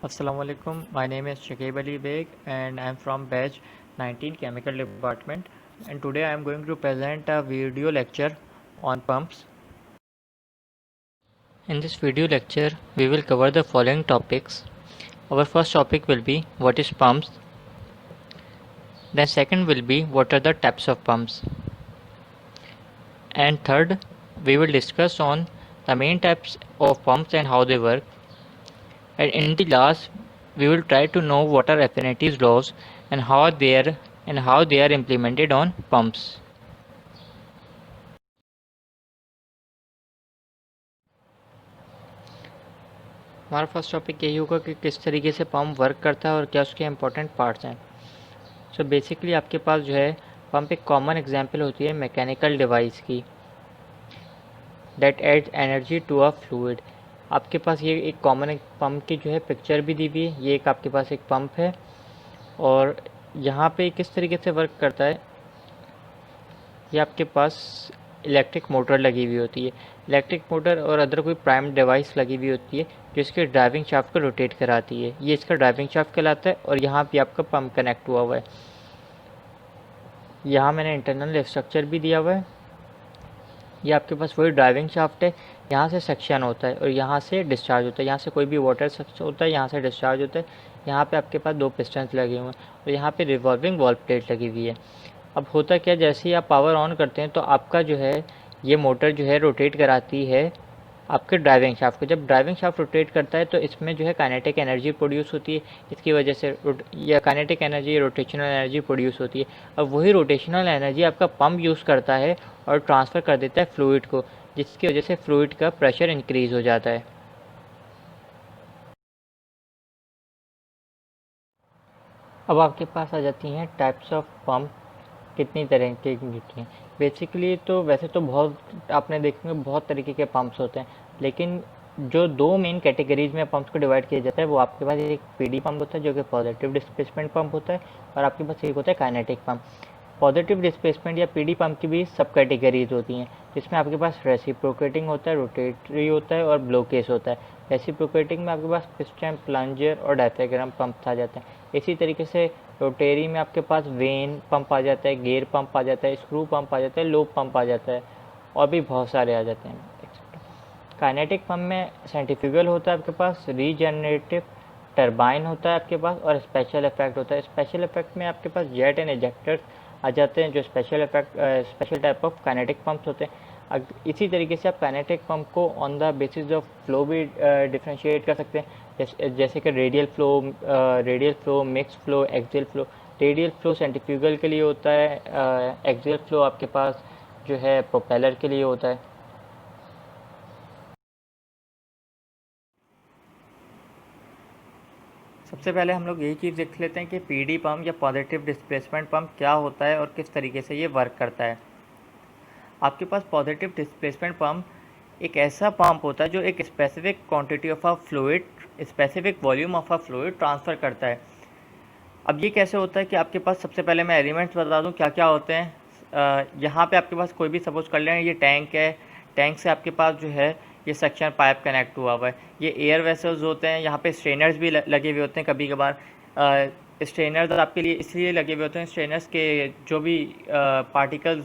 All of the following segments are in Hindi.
Assalamualaikum. My name is Shakib Ali Beg and I am from batch 19 Chemical Department, and today I am going to present a video lecture on pumps. In this video lecture we will cover the following topics. Our first topic will be what is pumps. Then second will be what are the types of pumps. And third we will discuss on the main types of pumps and how they work. And in the last, we will try to know what are affinities laws and how they are implemented on pumps. हमारा फर्स्ट टॉपिक यही होगा कि किस तरीके से पंप वर्क करता है और क्या उसके इम्पोर्टेंट पार्ट्स हैं. सो बेसिकली आपके पास जो है पंप एक कॉमन एग्जांपल होती है मैकेनिकल डिवाइस की that adds energy to a fluid. आपके पास ये एक कॉमन पंप की जो है पिक्चर भी दी हुई है. ये एक आपके पास एक पंप है और यहाँ पे किस तरीके से वर्क करता है, ये आपके पास इलेक्ट्रिक मोटर लगी हुई होती है. इलेक्ट्रिक मोटर और अदर कोई प्राइम डिवाइस लगी हुई होती है जो इसके ड्राइविंग शाफ्ट को रोटेट कराती है. ये इसका ड्राइविंग शाफ्ट कहलाता है और यहाँ पे आपका पंप कनेक्ट हुआ हुआ है. यहाँ मैंने इंटरनल स्ट्रक्चर भी दिया हुआ है. ये आपके पास वही ड्राइविंग शाफ्ट है. यहाँ से सेक्शन होता है और यहाँ से डिस्चार्ज होता है. यहाँ से कोई भी वाटर सेक्शन होता है, यहाँ से डिस्चार्ज होता है. यहाँ पे आपके पास दो पिस्टन्स लगे हुए हैं और यहाँ पे रिवॉल्विंग वॉल्व प्लेट लगी हुई है. अब होता क्या, जैसे ही आप पावर ऑन करते हैं तो आपका जो है ये मोटर जो है रोटेट कराती है आपके ड्राइविंग शाफ्ट को. जब ड्राइविंग शाफ्ट रोटेट करता है तो इसमें जो है काइनेटिक एनर्जी प्रोड्यूस होती है. इसकी वजह से या kinetic energy rotational energy produce होती है. अब वही रोटेशनल एनर्जी आपका पंप यूज़ करता है और ट्रांसफ़र कर देता है फ्लूइड को, जिसकी वजह से फ्लूइड का प्रेशर इंक्रीज़ हो जाता है. अब आपके पास आ जाती हैं टाइप्स ऑफ पंप. कितनी तरह की होती हैं बेसिकली, तो वैसे तो बहुत आपने देखेंगे बहुत तरीके के पंप्स होते हैं, लेकिन जो दो मेन कैटेगरीज में पंप्स को डिवाइड किया जाता है वो आपके पास एक पीडी पंप होता है जो कि पॉजिटिव डिस्प्लेसमेंट पंप होता है, और आपके पास एक होता है काइनेटिक पंप. पॉजिटिव डिस्प्लेसमेंट या पीडी पंप की भी सब कैटेगरीज होती हैं, जिसमें आपके पास रेसिप्रोकेटिंग होता है, रोटेटरी होता है और ब्लो केस होता है. रेसिप्रोकेटिंग में आपके पास पिस्टन, प्लंजर और डायफ्राम पंप आ जाते हैं. इसी तरीके से रोटेरी में आपके पास वेन पंप आ जाता है, गेयर पंप आ जाता है, स्क्रू पंप आ जाता है, लोब पंप आ जाता है और भी बहुत सारे आ जाते हैं. काइनेटिक पंप में सेंट्रीफ्यूगल होता है आपके पास, रीजनरेटिव टरबाइन होता है आपके पास और स्पेशल इफेक्ट होता है. स्पेशल इफेक्ट में आपके पास जेट एंड इजेक्टर्स आ जाते हैं जो special type of kinetic pumps होते हैं. इसी तरीके से आप काइनेटिक पंप को on the basis of flow भी डिफ्रेंशिएट कर सकते हैं, जैसे कि radial flow, mix flow, axial flow. Radial flow centrifugal के लिए होता है, एक्सियल फ्लो आपके पास जो है प्रोपेलर के लिए होता है. सबसे पहले हम लोग यही चीज़ देख लेते हैं कि पीडी पंप या पॉजिटिव डिस्प्लेसमेंट पंप क्या होता है और किस तरीके से ये वर्क करता है. आपके पास पॉजिटिव डिस्प्लेसमेंट पंप एक ऐसा पंप होता है जो एक specific quantity of a fluid, specific volume of a fluid transfer करता है. अब ये कैसे होता है कि आपके पास, सबसे पहले मैं एलिमेंट्स बता दूं क्या क्या होते हैं. यहाँ पे आपके पास कोई भी सपोज कर लें ये टैंक है. टैंक से आपके पास जो है ये सेक्शन पाइप कनेक्ट हुआ हुआ है. ये एयर वेसल्स होते हैं. यहाँ पे स्ट्रेनर्स भी लगे हुए होते हैं. कभी कभार स्ट्रेनर्स आपके लिए इसलिए लगे हुए होते हैं, स्ट्रेनर्स के जो भी पार्टिकल्स,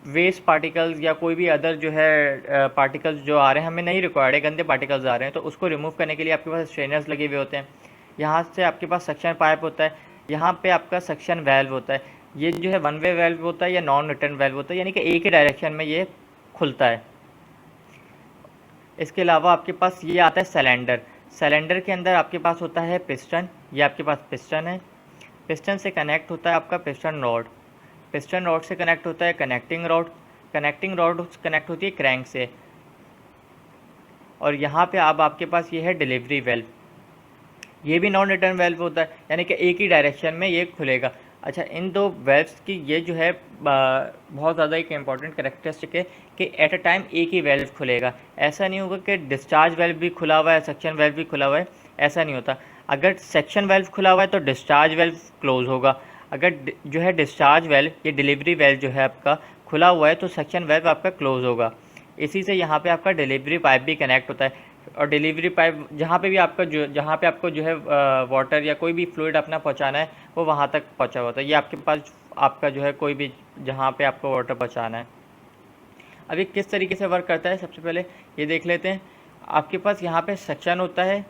वेस्ट पार्टिकल्स या कोई भी अदर जो है पार्टिकल्स जो आ रहे हैं हमें नहीं रिक्वायर्ड है, गंदे पार्टिकल्स आ रहे हैं, तो उसको रिमूव करने के लिए आपके पास स्ट्रेनर्स लगे हुए होते हैं. यहाँ से आपके पास सक्शन पाइप होता है. यहाँ पे आपका सक्शन वेल्व होता है. ये जो है वन वे वेल्व होता है या नॉन रिटर्न वेल्व होता है, यानी कि एक ही डायरेक्शन में ये खुलता है. इसके अलावा आपके पास ये आता है सिलेंडर. सिलेंडर के अंदर आपके पास होता है पिस्टन. ये आपके पास पिस्टन है. पिस्टन से कनेक्ट होता है आपका पिस्टन रॉड. पिस्टन रॉड से कनेक्ट होता है connecting rod. Connecting rod connect होती है क्रैंक से. और यहाँ पे अब आपके पास ये है डिलीवरी वेल्व. ये भी नॉन रिटर्न वेल्व होता है, यानी कि एक ही डायरेक्शन में ये खुलेगा. अच्छा, इन दो वेल्व्स की ये जो है बहुत ज़्यादा एक इम्पॉर्टेंट कैरेक्टरिस्टिक है कि एट अ टाइम एक ही वेल्व खुलेगा. ऐसा नहीं होगा कि डिस्चार्ज वेल्व भी खुला हुआ है, सेक्शन वेल्व भी खुला हुआ है, ऐसा नहीं होता. अगर सेक्शन वेल्व खुला हुआ है तो डिस्चार्ज वेल्व क्लोज होगा. अगर जो है डिस्चार्ज वेल्व, ये डिलीवरी वेल्व जो है आपका खुला हुआ है तो सेक्शन वेल्व आपका क्लोज होगा. इसी से यहाँ पे आपका डिलीवरी पाइप भी कनेक्ट होता है. और डिलीवरी पाइप जहाँ पे भी आपका जहाँ पे आपको जो है वाटर या कोई भी फ्लूइड अपना पहुँचाना है वो वहाँ तक पहुँचा हुआ होता है। ये आपके पास आपका जो है कोई भी जहाँ पे आपको वाटर पहुँचाना है। अब ये किस तरीके से वर्क करता है, सबसे पहले ये देख लेते हैं। आपके पास यहाँ पे सेक्शन होता है,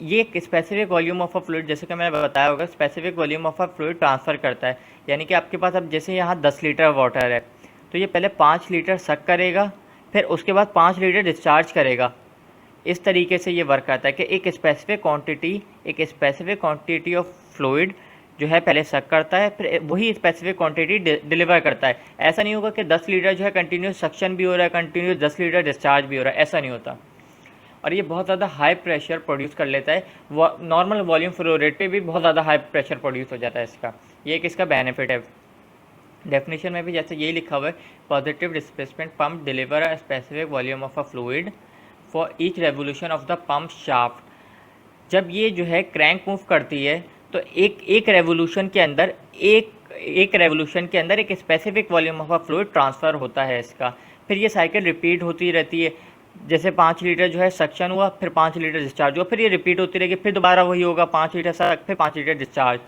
ये एक specific volume of a fluid, जैसे कि मैंने बताया होगा, specific volume of a fluid transfer करता है। यानी कि आपके पास अब जैसे यहाँ 10 लीटर वाटर है तो ये पहले 5 लीटर सक करेगा, फिर उसके बाद 5 लीटर डिस्चार्ज करेगा। इस तरीके से ये वर्क करता है कि एक स्पेसिफिक क्वांटिटी ऑफ फ्लूइड जो है पहले सक करता है, फिर वही स्पेसिफिक क्वांटिटी डिलीवर करता है। ऐसा नहीं होगा कि 10 लीटर जो है कंटिन्यूस सक्शन भी हो रहा है, कंटिन्यूस 10 लीटर डिस्चार्ज भी हो रहा है, ऐसा नहीं होता। और ये बहुत ज़्यादा हाई प्रेशर प्रोड्यूस कर लेता है। नॉर्मल वॉल्यूम फ्लो रेट पे भी बहुत ज़्यादा हाई प्रेशर प्रोड्यूस हो जाता है इसका। ये एक इसका बेनिफिट है। डेफिनेशन में भी जैसे यही लिखा हुआ है, positive displacement pump deliver a specific volume of a fluid for each revolution of the pump shaft. जब ये जो है क्रैंक मूव करती है तो एक रेवोल्यूशन के अंदर एक specific volume of a fluid transfer होता है इसका। फिर ये साइकिल रिपीट होती रहती है। जैसे 5 लीटर जो है सक्शन हुआ, फिर 5 लीटर डिस्चार्ज हुआ, फिर ये रिपीट होती रहेगी, फिर दोबारा वही होगा, 5 लीटर सक, फिर 5 लीटर डिस्चार्ज।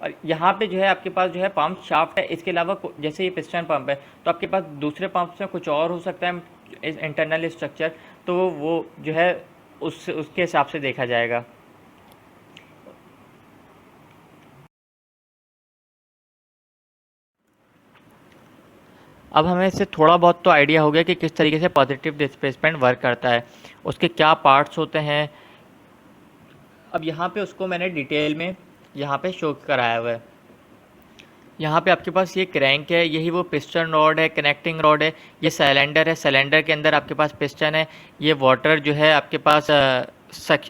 और यहाँ पे जो है आपके पास जो है पंप शाफ्ट है, इसके अलावा जैसे ये पिस्टन पंप है तो आपके पास दूसरे पंप में कुछ और हो सकता है इंटरनल स्ट्रक्चर, तो वो जो है उसके हिसाब से देखा जाएगा। अब हमें इससे थोड़ा बहुत तो आइडिया हो गया कि किस तरीके से पॉजिटिव डिस्प्लेसमेंट वर्क करता है, उसके क्या पार्ट्स होते हैं। अब यहाँ पे उसको मैंने डिटेल में यहाँ पे शो कराया हुआ है। यहाँ पे आपके पास ये क्रैंक है, यही वो पिस्टन रॉड है, कनेक्टिंग रॉड है, ये सिलेंडर है, सिलेंडर के अंदर आपके पास पिस्टन है, ये वाटर जो है आपके पास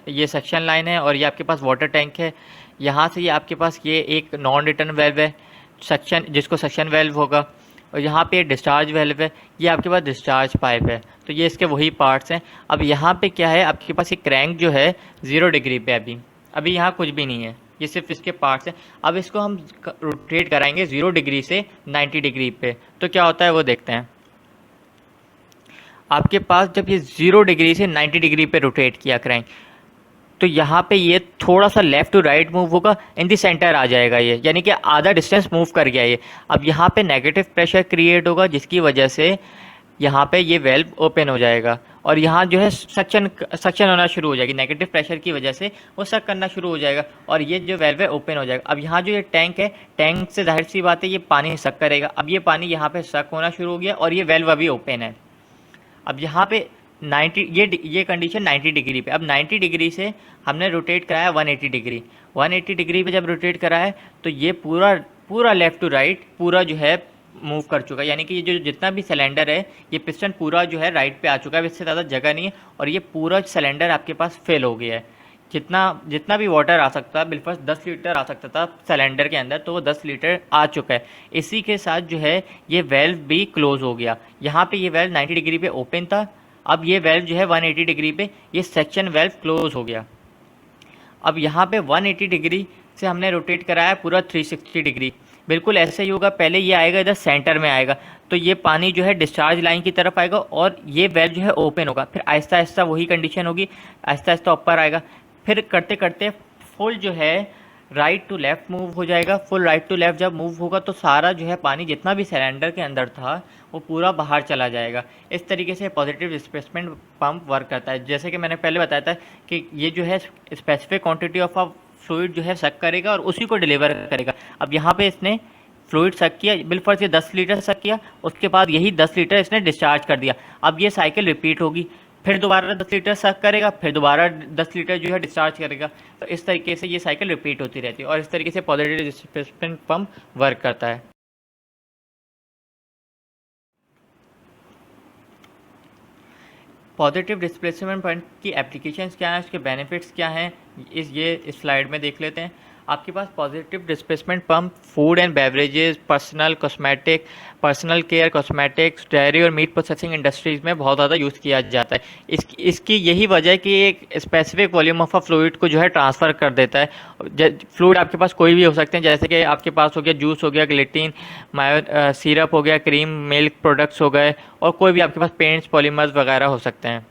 ये सक्शन लाइन है, और ये आपके पास वाटर टैंक है। यहाँ से ये आपके पास ये एक नॉन रिटर्न वेल्व है, सक्शन जिसको सक्शन वेल्व होगा, और यहाँ पे डिस्चार्ज वेल्व है, ये आपके पास डिस्चार्ज पाइप है। तो ये इसके वही पार्ट्स हैं। अब यहाँ पे क्या है, आपके पास ये क्रैंक जो है 0 डिग्री पे अभी यहाँ कुछ भी नहीं है, ये सिर्फ इसके पार्ट्स हैं। अब इसको हम रोटेट कराएंगे 0 डिग्री से 90 डिग्री पे, तो क्या होता है वो देखते हैं। आपके पास जब ये 0 डिग्री से 90 डिग्री पे रोटेट किया क्रैंक, तो यहाँ पे ये थोड़ा सा लेफ़्ट टू राइट मूव होगा, इन दी सेंटर आ जाएगा ये, यानी कि आधा डिस्टेंस मूव कर गया ये। अब यहाँ पे नेगेटिव प्रेशर क्रिएट होगा, जिसकी वजह से यहाँ पे ये वेल्व ओपन हो जाएगा, और यहाँ जो है सक्शन होना शुरू हो जाएगी। नेगेटिव प्रेशर की वजह से वो सक करना शुरू हो जाएगा, और ये जो वेल्व है ओपन हो जाएगा। अब यहाँ जो ये टैंक है, टैंक से जाहिर सी बात है ये पानी सक करेगा। अब ये पानी यहाँ पे सक होना शुरू हो गया, और ये वेल्व अभी ओपन है। अब यहाँ पे 90 ये कंडीशन 90 डिग्री पे। अब 90 डिग्री से हमने रोटेट कराया 180 डिग्री। 180 डिग्री पे जब रोटेट करा है तो ये पूरा लेफ़्ट टू राइट पूरा जो है मूव कर चुका है, यानी कि ये जो जितना भी सिलेंडर है, ये पिस्टन पूरा जो है राइट पे आ चुका है, इससे ज़्यादा जगह नहीं है, और ये पूरा सिलेंडर आपके पास फिल हो गया है। जितना भी वाटर आ सकता है, बिल्कुल 10 लीटर आ सकता था सिलेंडर के अंदर, तो वो 10 लीटर आ चुका है। इसी के साथ जो है ये वेल्व भी क्लोज हो गया। यहाँ पे ये वेल्व 90 डिग्री पे ओपन था, अब ये वेल्व जो है 180 डिग्री पे ये सेक्शन वेल्व क्लोज हो गया। अब यहाँ पे 180 डिग्री से हमने रोटेट कराया पूरा 360 डिग्री। बिल्कुल ऐसे ही होगा, पहले ये आएगा इधर सेंटर में आएगा, तो ये पानी जो है डिस्चार्ज लाइन की तरफ आएगा, और ये वेल्व जो है ओपन होगा। फिर आहिस्ता आहिस्ता वही कंडीशन होगी, आहिस्ता आहिस्ता ऊपर आएगा, फिर करते करते फुल जो है राइट टू लेफ़्ट मूव हो जाएगा। फुल राइट टू लेफ़्ट जब मूव होगा तो सारा जो है पानी जितना भी सिलेंडर के अंदर था वो पूरा बाहर चला जाएगा। इस तरीके से पॉजिटिव डिस्प्लेसमेंट पंप वर्क करता है। जैसे कि मैंने पहले बताया था कि ये जो है specific quantity of a fluid जो है सक करेगा और उसी को डिलीवर करेगा। अब यहाँ पे इसने फ्लूइड सक किया, बिल्कुल से 10 लीटर सक किया, उसके बाद यही 10 लीटर इसने डिस्चार्ज कर दिया। अब ये साइकिल रिपीट होगी, फिर दोबारा 10 लीटर सक करेगा, फिर दोबारा 10 लीटर जो है डिस्चार्ज करेगा। तो इस तरीके से ये साइकिल रिपीट होती रहती है, और इस तरीके से पॉजिटिव डिस्प्लेसमेंट पंप वर्क करता है। पॉजिटिव डिस्प्लेसमेंट पंप की एप्लीकेशंस क्या हैं, उसके बेनिफिट्स क्या हैं, इस स्लाइड में देख लेते हैं। आपके पास positive displacement pump food and beverages, personal care, cosmetics, dairy और मीट प्रोसेसिंग इंडस्ट्रीज़ में बहुत ज़्यादा यूज़ किया जाता है। इसकी यही वजह है कि एक specific volume of a fluid को जो है ट्रांसफ़र कर देता है। फ्लूइड आपके पास कोई भी हो सकते हैं, जैसे कि आपके पास हो गया जूस हो गया, ग्लिटिन, सिरप हो गया, क्रीम, मिल्क प्रोडक्ट्स हो गए, और कोई भी आपके पास पेंट्स, पॉलीमर्स वगैरह हो सकते हैं।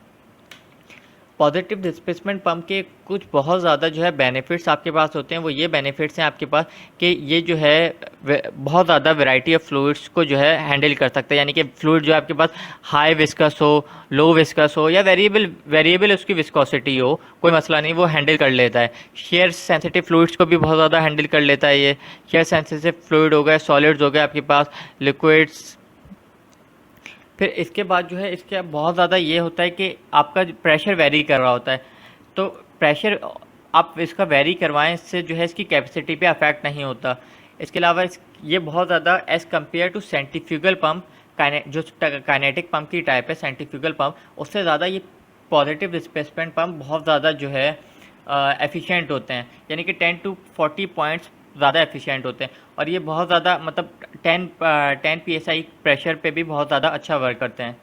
पॉजिटिव डिस्प्लेसमेंट पंप के कुछ बहुत ज़्यादा जो है बेनिफिट्स आपके पास होते हैं। वो ये बेनिफिट्स हैं आपके पास कि ये जो है बहुत ज़्यादा वैरायटी ऑफ फ्लूइड्स को जो है हैंडल कर सकता है। यानी कि फ्लूइड जो है आपके पास हाई विस्कस हो, लो विस्कस हो या वेरिएबल उसकी विस्कोसिटी हो, कोई मसला नहीं, वो हैंडल कर लेता है। शेयर सेंसिटिव फ्लूइड्स को भी बहुत ज़्यादा हैंडल कर लेता है ये। शेयर सेंसिटिव फ्लूइड हो गए, सॉलिड्स हो गए आपके पास, लिक्विड्स। फिर इसके बाद जो है इसके बहुत ज़्यादा ये होता है कि आपका प्रेशर वेरी कर रहा होता है, तो प्रेशर आप इसका वेरी करवाएं, इससे जो है इसकी कैपेसिटी पे अफेक्ट नहीं होता। इसके अलावा ये बहुत ज़्यादा as compare to centrifugal pump, जो काइनेटिक पंप की टाइप है सेंट्रीफ्यूगल पंप, उससे ज़्यादा ये पॉजिटिव डिस्प्लेसमेंट पंप बहुत ज़्यादा जो है एफिशिएंट होते हैं। यानी कि 10 to 40 पॉइंट्स ज़्यादा एफिशिएंट होते हैं। और ये बहुत ज़्यादा मतलब 10 psi प्रेशर पे भी बहुत ज़्यादा अच्छा वर्क करते हैं।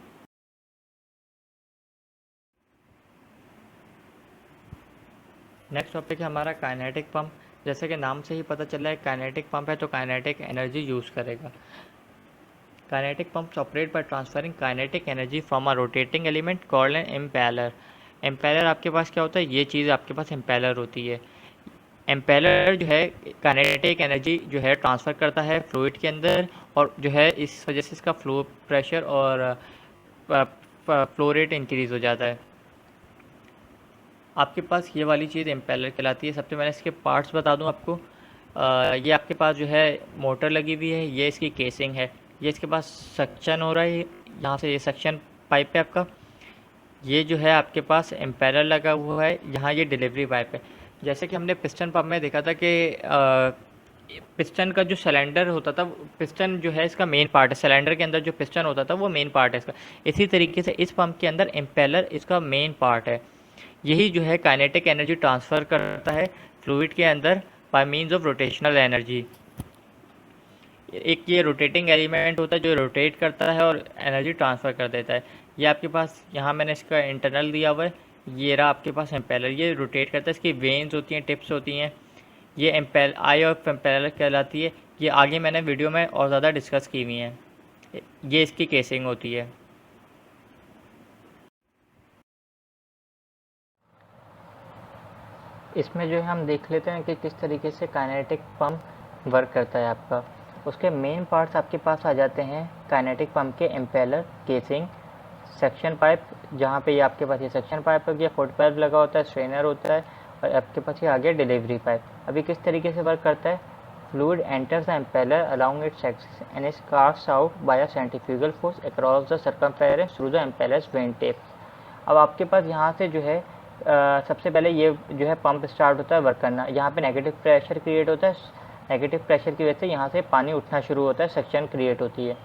नेक्स्ट टॉपिक है हमारा काइनेटिक पंप। जैसे कि नाम से ही पता चल रहा है काइनेटिक पंप है, तो काइनेटिक एनर्जी यूज़ करेगा। Kinetic pumps operate by transferring kinetic energy from a rotating element called an impeller. Impeller आपके पास क्या होता है, ये चीज़ आपके पास इम्पेलर होती है। एम्पेलर जो है काइनेटिक एनर्जी जो है ट्रांसफ़र करता है फ्लूइड के अंदर, और जो है इस वजह से इसका फ्लो प्रेशर और फ्लो रेट इंक्रीज़ हो जाता है। आपके पास ये वाली चीज़ इम्पेलर कहलाती है। सबसे पहले इसके पार्ट्स बता दूं आपको। ये आपके पास जो है मोटर लगी हुई है, ये इसकी केसिंग है, ये इसके पास सक्शन हो रहा है, यहाँ से ये सक्शन पाइप है आपका। ये जो है आपके पास इम्पेलर लगा हुआ है, यहाँ ये डिलीवरी पाइप है। जैसे कि हमने पिस्टन पंप में देखा था कि पिस्टन का जो सिलेंडर होता था, पिस्टन जो है इसका मेन पार्ट है, सिलेंडर के अंदर जो पिस्टन होता था वो मेन पार्ट है इसका। इसी तरीके से इस पंप के अंदर इम्पेलर इसका मेन पार्ट है। यही जो है काइनेटिक एनर्जी ट्रांसफ़र करता है फ्लूइड के अंदर bye means of rotational energy. एक ये रोटेटिंग एलिमेंट होता है जो रोटेट करता है और एनर्जी ट्रांसफ़र कर देता है। ये आपके पास यहाँ मैंने इसका इंटरनल दिया हुआ है, ये रहा आपके पास इम्पेलर, ये रोटेट करता है। इसकी वेन्स होती हैं, टिप्स होती हैं, ये आई ऑफ इम्पेलर कहलाती है। ये आगे मैंने वीडियो में और ज़्यादा डिस्कस की हुई हैं। ये इसकी केसिंग होती है। इसमें जो है हम देख लेते हैं कि किस तरीके से काइनेटिक पंप वर्क करता है आपका। उसके मेन पार्ट्स आपके पास आ जाते हैं काइनेटिक पंप के इम्पेलर, केसिंग, सेक्शन पाइप, जहाँ पे ये आपके पास ये सेक्शन पाइप हो गया, फुट पाइप लगा होता है, स्ट्रेनर होता है, और आपके पास ये आ गया डिलीवरी पाइप। अभी किस तरीके से वर्क करता है, fluid enters the impeller along its axis and is cast out by a centrifugal force across the circumference through the impeller's vane tip. अब आपके पास यहाँ से जो है सबसे पहले ये जो है पंप स्टार्ट होता है वर्क करना। यहाँ पे नेगेटिव प्रेशर क्रिएट होता है, नेगेटिव प्रेशर की वजह से यहाँ से पानी उठना शुरू होता है, सक्शन क्रिएट होती है।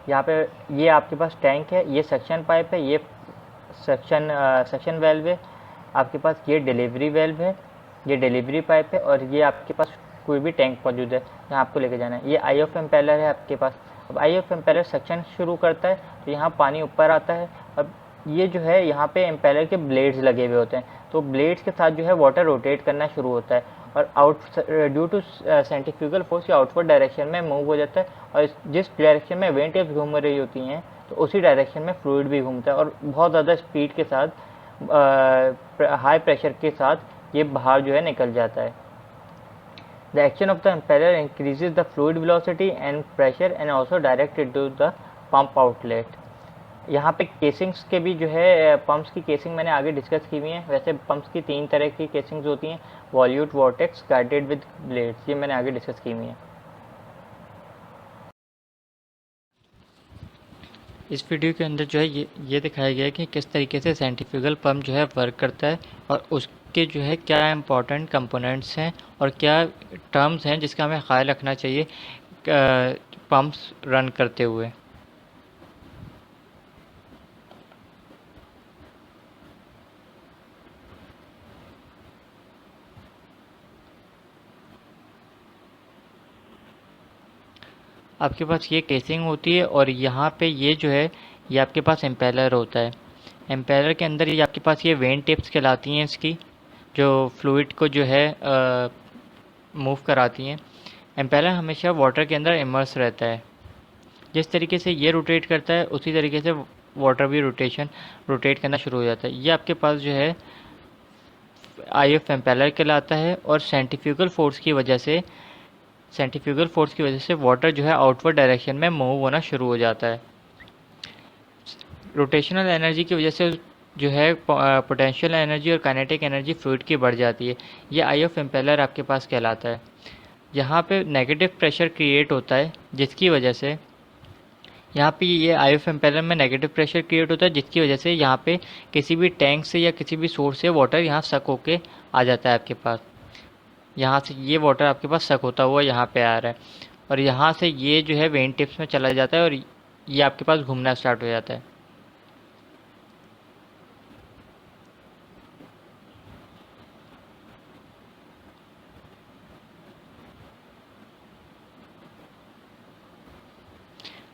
यहाँ पे ये आपके पास टैंक है, ये सक्शन पाइप है, ये सक्शन वेल्व है, आपके पास ये डिलीवरी वेल्व है, ये डिलीवरी पाइप है, और ये आपके पास कोई भी टैंक मौजूद है जहाँ आपको लेके जाना है। ये आई ऑफ इम्पेलर है आपके पास। अब आई ऑफ इम्पेलर सक्शन शुरू करता है तो यहाँ पानी ऊपर आता है। अब ये जो है यहाँ पे इम्पेलर के ब्लेड्स लगे हुए होते हैं, तो ब्लेड्स के साथ जो है वाटर रोटेट करना शुरू होता है और ड्यू टू सेंट्रीफ्यूगल फोर्स ये आउटवर्ड डायरेक्शन में मूव हो जाता है, और जिस डायरेक्शन में वेन टिप्स घूम रही होती हैं तो उसी डायरेक्शन में फ्लूइड भी घूमता है, और बहुत ज़्यादा स्पीड के साथ हाई प्रेशर के साथ ये बाहर जो है निकल जाता है। The action of the impeller increases the fluid velocity and pressure and also direct it to the pump outlet। यहाँ पे केसिंग्स के भी जो है पंप्स की केसिंग मैंने आगे डिस्कस की हुई है। वैसे पंप्स की 3 तरह की केसिंग्स होती हैं, वॉल्यूट, वॉर्टेक्स, गाइडेड विद ब्लेड्स, ये मैंने आगे डिस्कस की हुई है। इस वीडियो के अंदर जो है ये दिखाया गया है कि किस तरीके से सेंट्रीफ्यूगल पंप जो है वर्क करता है, और उसके जो है क्या इंपॉर्टेंट कंपोनेंट्स हैं और क्या टर्म्स हैं जिसका हमें ख्याल रखना चाहिए पंप्स रन करते हुए। आपके पास ये केसिंग होती है, और यहाँ पे ये जो है ये आपके पास इम्पेलर होता है। इम्पेलर के अंदर ये आपके पास ये वेन टिप्स कहलाती हैं इसकी, जो फ्लूइड को जो है मूव कराती हैं। इम्पेलर हमेशा वाटर के अंदर इमर्स रहता है। जिस तरीके से ये रोटेट करता है उसी तरीके से वाटर भी रोटेट करना शुरू हो जाता है। ये आपके पास जो है IF एम्पेलर कहलाता है, और सेंट्रीफ्यूगल फोर्स की वजह से वाटर जो है आउटवर्ड डायरेक्शन में मूव होना शुरू हो जाता है। रोटेशनल एनर्जी की वजह से जो है पोटेंशियल एनर्जी और काइनेटिक एनर्जी फ्लूइड की बढ़ जाती है। ये IF एम्पेलर आपके पास कहलाता है। यहाँ पे नेगेटिव प्रेशर क्रिएट होता है, जिसकी वजह से यहाँ पे ये IF एम्पेलर में नेगेटिव प्रेशर क्रिएट होता है, जिसकी वजह से यहाँ पे किसी भी टैंक से या किसी भी सोर्स से वाटर यहाँ सक होके आ जाता है आपके पास। यहाँ से ये वाटर आपके पास सक होता हुआ यहाँ पे आ रहा है, और यहाँ से ये जो है वेन टिप्स में चला जाता है और ये आपके पास घूमना स्टार्ट हो जाता है।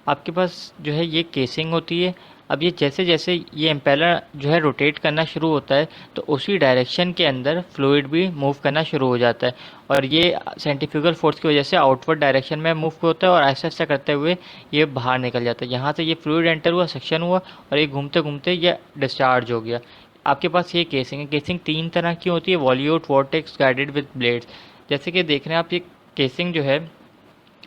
आपके पास जो है ये केसिंग होती है। अब ये जैसे जैसे ये एम्पेलर जो है रोटेट करना शुरू होता है, तो उसी डायरेक्शन के अंदर फ्लूइड भी मूव करना शुरू हो जाता है, और ये सेंट्रीफ्यूगल फोर्स की वजह से आउटवर्ड डायरेक्शन में मूव होता है, और ऐसा ऐसा करते हुए ये बाहर निकल जाता है। यहाँ से ये फ्लूइड एंटर हुआ, सेक्शन हुआ, और ये घूमते घूमते ये डिस्चार्ज हो गया। आपके पास ये केसिंग है। केसिंग 3 तरह की होती है, वॉल्यूट, वॉर्टेक्स, गाइडेड विद ब्लेड्स। जैसे कि देख रहे हैं आप, ये केसिंग जो है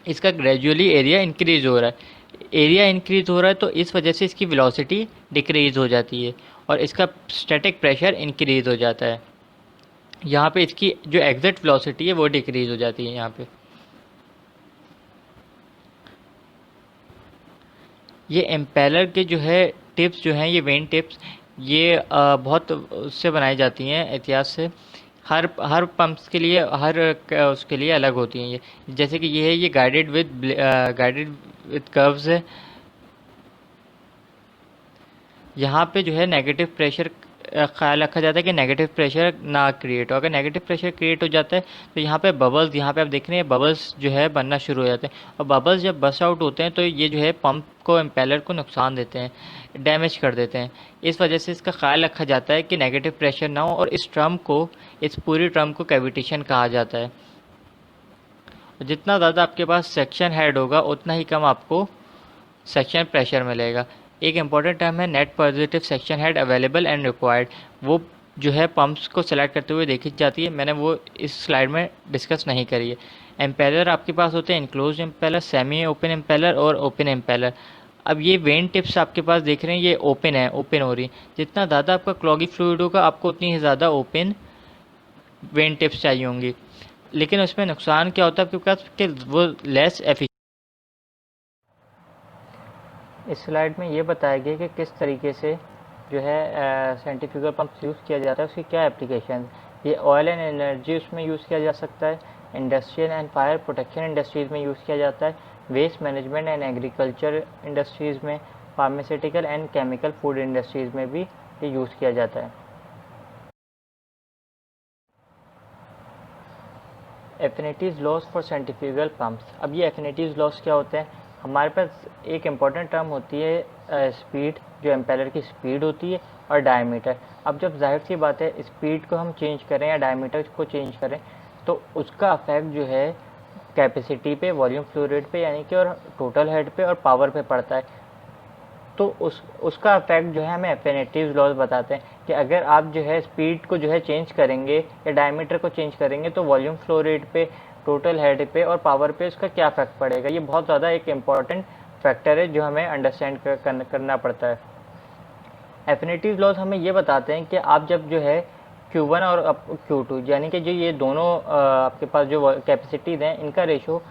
इसका ग्रेजुअली एरिया इंक्रीज हो रहा है। एरिया इंक्रीज हो रहा है तो इस वजह से इसकी वेलोसिटी डिक्रीज हो जाती है, और इसका स्टैटिक प्रेशर इंक्रीज हो जाता है। यहाँ पे इसकी जो एग्जैक्ट वेलोसिटी है वो डिक्रीज हो जाती है। यहाँ पे ये एम्पेलर के जो है टिप्स जो हैं, ये वेन टिप्स, ये बहुत उससे बनाई जाती हैं इतिहास से। हर पंप्स के लिए, उसके लिए अलग होती हैं ये। जैसे कि ये है, ये गाइडेड विद कर्व्स है। यहाँ पे जो है नेगेटिव प्रेशर ख्याल रखा जाता है कि नेगेटिव प्रेशर ना क्रिएट हो। अगर नेगेटिव प्रेशर क्रिएट हो जाता है तो यहाँ पे बबल्स, यहाँ पे आप देख रहे हैं बबल्स जो है बनना शुरू हो जाते हैं, और बबल्स जब बस्ट आउट होते हैं तो ये जो है पंप को, एम्पेलर को नुकसान देते हैं, डैमेज कर देते हैं। इस वजह से इसका ख्याल रखा जाता है कि नेगेटिव प्रेशर ना हो, और इस पूरी ट्रम को कैविटेशन कहा जाता है। जितना ज़्यादा आपके पास सेक्शन हेड होगा उतना ही कम आपको सेक्शन प्रेशर मिलेगा। एक इम्पॉर्टेंट टर्म है net positive section head available and required. वो जो है पंप्स को सेलेक्ट करते हुए देखी जाती है, मैंने वो इस स्लाइड में डिस्कस नहीं करी है। एम्पेलर आपके पास होते हैं enclose impeller, semi open impeller और ओपन एम्पेलर। अब ये वेन टिप्स आपके पास देख रहे हैं, ये ओपन हो रही है। जितना ज़्यादा आपका क्लॉगी फ्लूइड होगा, आपको उतनी ही ज़्यादा ओपन वेन टिप्स चाहिए होंगी। लेकिन उसमें नुकसान क्या होता है आपके पास कि वो लेस एफिशिएंट। इस स्लाइड में ये बताया गया कि किस तरीके से जो है सेंट्रीफ्यूगल पंप यूज़ किया जाता है, उसकी क्या एप्लीकेशन। ये ऑयल एंड एनर्जी उसमें यूज़ किया जा सकता है, industrial and fire protection industries में यूज़ किया जाता है, waste management and agriculture industries में, pharmaceutical and chemical food industries में भी ये यूज़ किया जाता है। Affinities laws for centrifugal pumps. अब ये एफिनिटीज़ लॉस क्या होते हैं? हमारे पास एक इम्पॉर्टेंट टर्म होती है स्पीड, जो एम्पेलर की स्पीड होती है, और डायमीटर। अब जब जाहिर सी बात है स्पीड को हम चेंज करें या डायमीटर को चेंज करें, तो उसका अफेक्ट जो है कैपेसिटी पे, वॉल्यूम फ्लो रेट पे, यानी कि और टोटल हेड पे और पावर पे पड़ता है। तो उसका इफेक्ट जो है हमें एफिनिटीज लॉज बताते हैं कि अगर आप जो है स्पीड को जो है चेंज करेंगे या डायमीटर को चेंज करेंगे, तो वॉल्यूम फ्लो रेट पे, टोटल हेड पे और पावर पे उसका क्या इफेक्ट पड़ेगा। ये बहुत ज़्यादा एक इम्पॉर्टेंट फैक्टर है जो हमें अंडरस्टैंड करना पड़ता है। एफिनिटीज लॉज हमें ये बताते हैं कि आप जब जो है Q1 और Q2, यानी कि जो ये दोनों आपके पास जो कैपेसिटीज़ हैं, इनका रेशो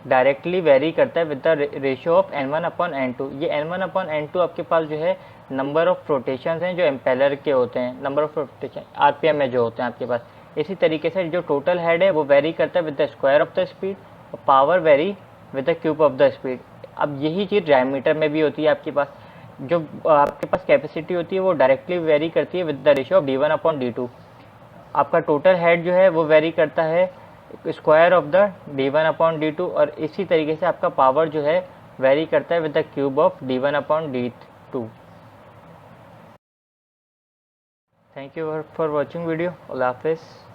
डायरेक्टली वेरी करता है with the ratio of N1/N2। ये N1/N2 आपके पास जो है नंबर ऑफ रोटेशंस हैं जो एम्पेलर के होते हैं, नंबर ऑफ रोटेशन RPM में जो होते हैं आपके पास। इसी तरीके से जो टोटल हेड है वो वेरी करता है with the square of the speed, और power vary with the cube of the speed. अब यही चीज़ डायमीटर में भी होती है आपके पास। जो आपके पास कैपेसिटी होती है वो डायरेक्टली वेरी करती है with the ratio of D1/D2। आपका टोटल हेड जो है वो वेरी करता है स्क्वायर ऑफ द D1/D2, और इसी तरीके से आपका पावर जो है वेरी करता है with the cube of D1/D2। Thank you for watching video. Allah हाफिज़।